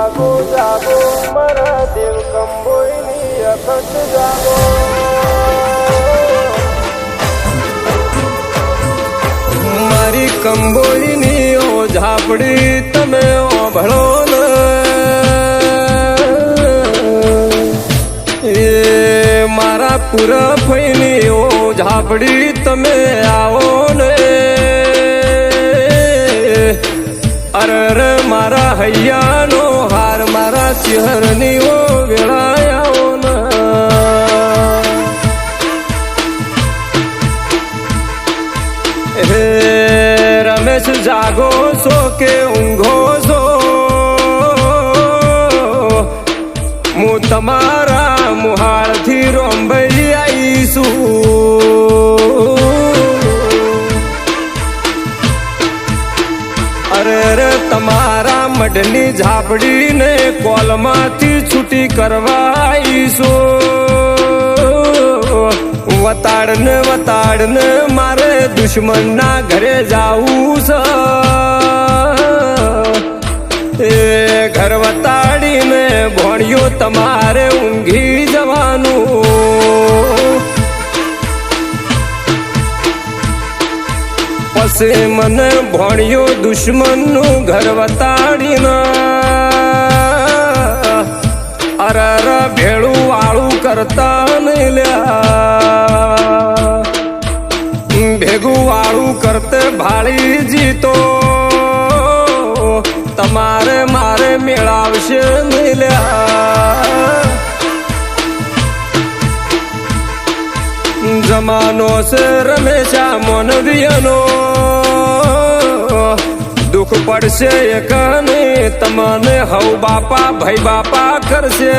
જાગો જાગો મારા દેવ કંબોઈની અખંડ જાગો મારી કંબોઈની ઓ ઝાપડી તમે ઓભળો ને એ મારા પુરફઈની ઓ ઝાપડી તમે આવો ને અરે મારા હૈયાનો હાર મારા ચહેરની ઓ વેળાયાઓ ને હે રમેશ જાગો છો કે ઊંઘો છો હું તમારા મુહાળથી રોંબઈ આવીશું અરે તમારા મઢની ઝાપડીને કોલમાંથી છૂટી કરવા આવીશું વતાડને મારે દુશ્મનના ઘરે જાવું છે એ ઘર વતાડીને ભોણિયો તમારે ઊંઘી જવાનું પછી મને ભોણિયો દુશ્મનનું ઘર વતાડીને અરર ભેળું વાળું કરતા નહીં લ્યા ભેગું વાળું કરતે ભાળી જીતો તમારે મારે મેળાવશે નહીં લ્યા જમાનો છે રમેશા મોનવીયનો દુઃખ પડશે એકને તમને હવ બાપા ભાઈ બાપા કરશે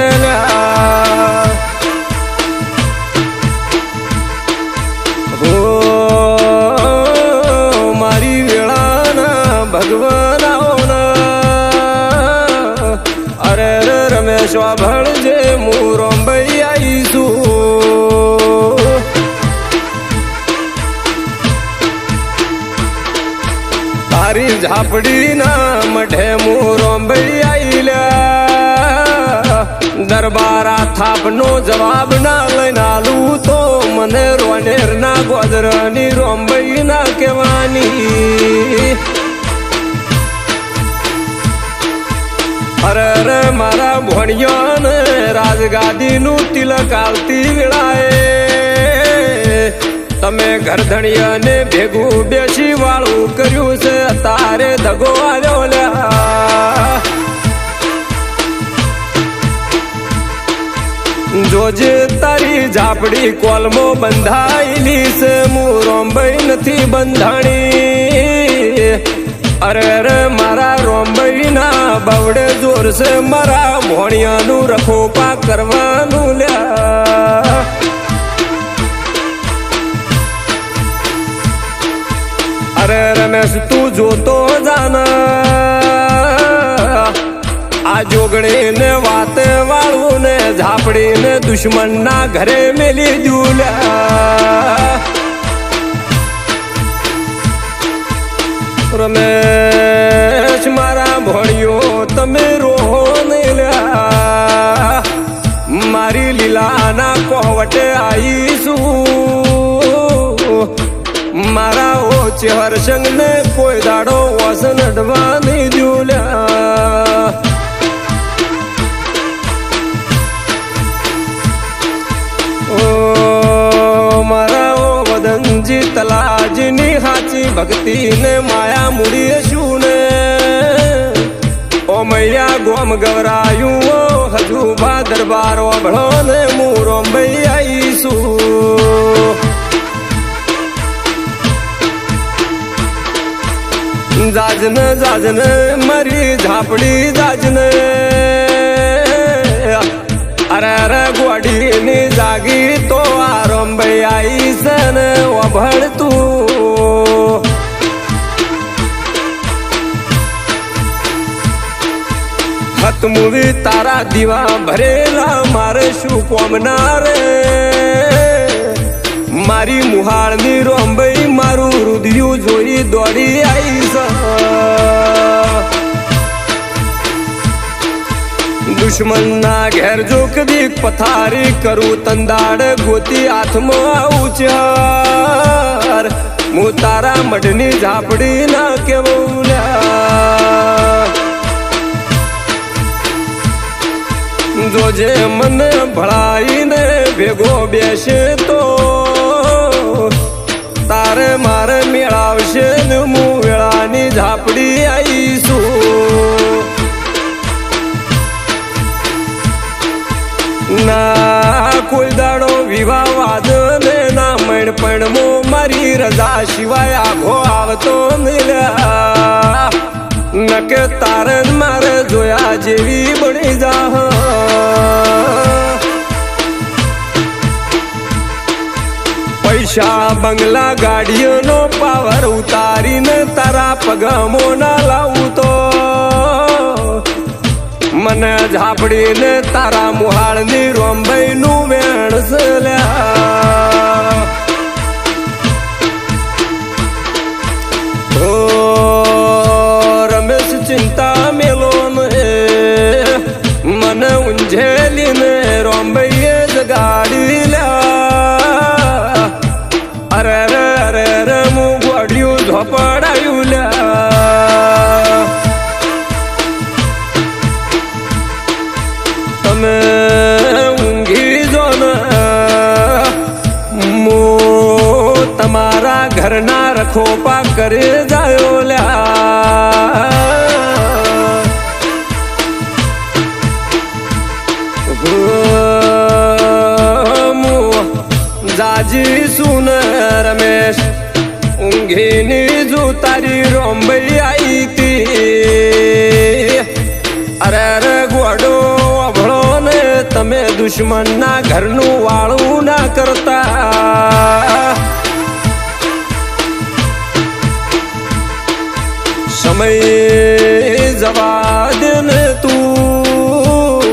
હો મારી વેળાના ભગવાન અરે રમેશ ભણજે હું રોંબઈ આવીશું તારી ઝાપડીના મઢે હું રોંબઈ આઈલ્યા દરબારા થાપનો જવાબ ના લઈને આલું તો મને રોનેરના ગોદરની રોંબઈ ના કહેવાની અરે મારા ભોણિયાને રાજગાદીનું તિલક આવતી વેળાએ તમે ઘરધણિયાને ભેગું બેસી વાળું કર્યું છે તારે દગો આવ્યો લ્યા જોજે તારી ઝાપડી કોલમો બંધાયેલી છે હું રોંબઈ નથી બંધાણી અરે મારા રોંબઈના બવડે જોર છે મારા ભોણિયાનું રખોપા કરવાનું લ્યા અરે રમેશ તું જોતો જાના આ જોગણીને વાતે વાળું ને ઝાપડીને દુશ્મનના ઘરે મેલી દુલ્યા રમેશ મારા ભોળિયો તમે રોહો નહીં લ્યા મારી લીલાના કોવટે આવીશું મારા ઓછે હરસંગને કોઈ દાડો વસન અડવા નહીં દુલ્યા ઓ મારા ઓ વદનજી તલાજીની હાચી ભક્તિને માયા મૂડીએ શું ને ઓ મૈયા ગોમ ગવરાયું ઓ હજુ બા દરબારો ભળો ને હું રોંબઈ આવીશું જાજને મારી ઝાપડી જાજને અરે ગોડીની જાગી તો આ રોંબઈ આવી છે ને ઓભળતું હતમુવી તારા દીવા ભરેલા મારે શું કોમના રે મારી મુહાળની રોંબઈ મારું રુધિયું જોઈ દોડી આવી દુશ્મનના ઘેર જો કદી પથારી કરું તંદાડ ગોતી હાથમાં આવું ચાર હું તારા મઢની ઝાપડી ના કેવું જોજે મને ભળાઈને ભેગો બેસે તો તારે મારે મેળાવશે ને હું વેળાની ઝાપડી આવીશું ના કોઈ દાડો વિવાહ ને ના મણ પણ મો મારી રજા સિવાય આખો આવતો મિલ્યા નકે તારે મારે જોયા જેવી બની જા પૈસા બંગલા ગાડીઓનો પાવર ઉતારીને તારા પગમો ના લાવું તો મને ઝાપડીને તારા મુહાળની રોંભાઈ નું વેણસલ્યા ઓ રમેશ ચિંતા મેલો ને મને ઊંઝેલીને રોંભાઈએ જગાડી લ્યા અરે રે અરે રે હું ગોડ્યું ઝોપડાયું લ્યા તમે ઊંઘી જો ને મો તમારા ઘરના રખોપા કરે જાયો લ્યા જાજી સુન રમેશ ઊંઘીની જો તારી રોંભાઈ આવી તી અરે રે ગોડો અભળો ને તમે દુશ્મનના ઘરનું વાળું ના કરતા સમય જવા દે ને તું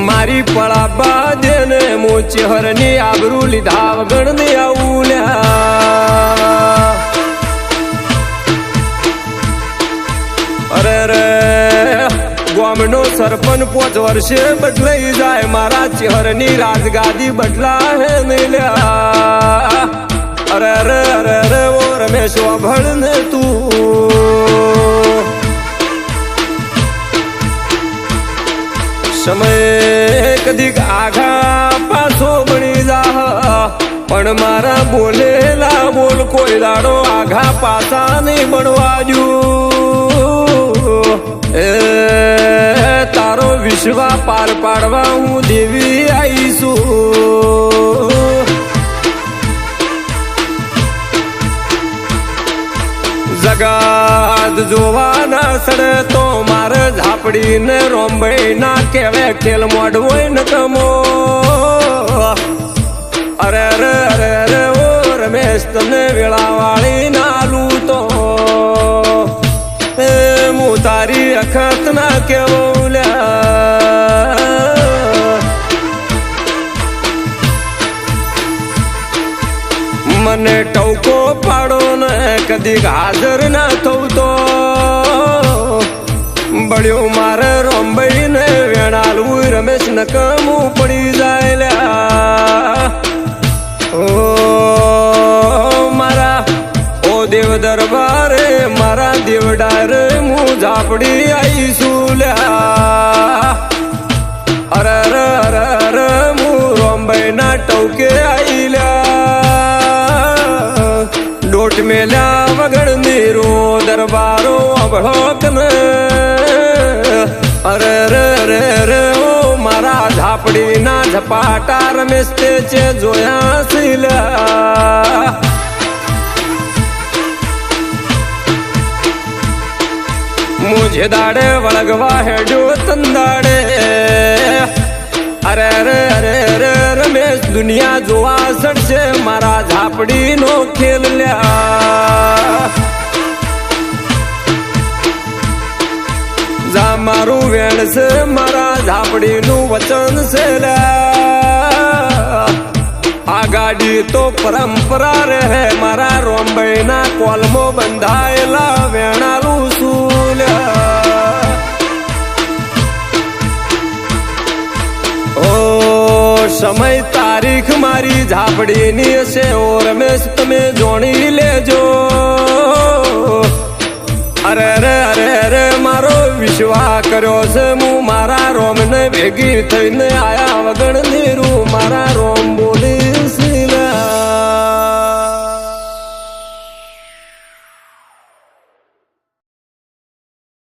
મારી પળા બાદે ને મોચી હરની આબરૂ લીધા વગર ને આવુલ્યા અરે રે ગામનો સરપંચ 5 વર્ષે બદલાઈ જાય મારા ચહેરની રાજગાદી બદલા હે મિલ્યા અરે રે અરે રે ઓ રમેશ ભળ ને તું સમય કદીક આઘા પાછો બની જા પણ મારા બોલેલા બોલ કોઈ દાડો આઘા પાછા નહીં બનવા દઉં એ તારો વિશ્વા પાર પાડવા હું દેવી આવીશું જગાત જોવાના સડે તો મારે ઝાપડીને રોંભાઈ ના કેવે ખેલ મોડવોય ન કમો અરે રે અરે રે ઓ રમેશ તમને વેળાવાળી ના લૂ તો હું તારી અખત ના કેવો મને ટવકો પાડો ને કદી હાજર ના થવું તો બળ્યું મારે રોંભાઈ ને વેણાલવું રમેશ નકમું પડી જાય લ્યા ઓ મારા ઓ દેવ દરબારે મારા દેવડારે હું ઝાપડી આવીશું લ્યા અરે રે અરે રે હું રોંભાઈ ના ટવકે આવી લ્યા ડોટ મેલ્યા વગર નીરો દરબારો અભળોક ને અરે રે રે રે ઓ મારા ઝાપડી ના ઝપાટા રમેશ તે છે જોયા સિલ્યા મુझे દાડે વળગવા હેડો તંદાડે અરે રે અરે રે રમેશ દુનિયા જોવા સડશે મારા ઝાપડી નો ખેલ લ્યા જા મારું વેણ છે મારા ઝાપડી નું વચન છે લ્યા આ ગાડી તો પરંપરા રહે મારા રોંભાઈ ના કોલમો બંધાયેલા વેણાલું શું લ્યા સમય તારીખ મારી ઝાપડીની હશે ઓ રમેશ તમે જોણી લેજો અરે રે અરે રે મારો વિશ્વાસ કર્યો છે હું મારા રોમને ભેગી થઈને આયા વગર નીરું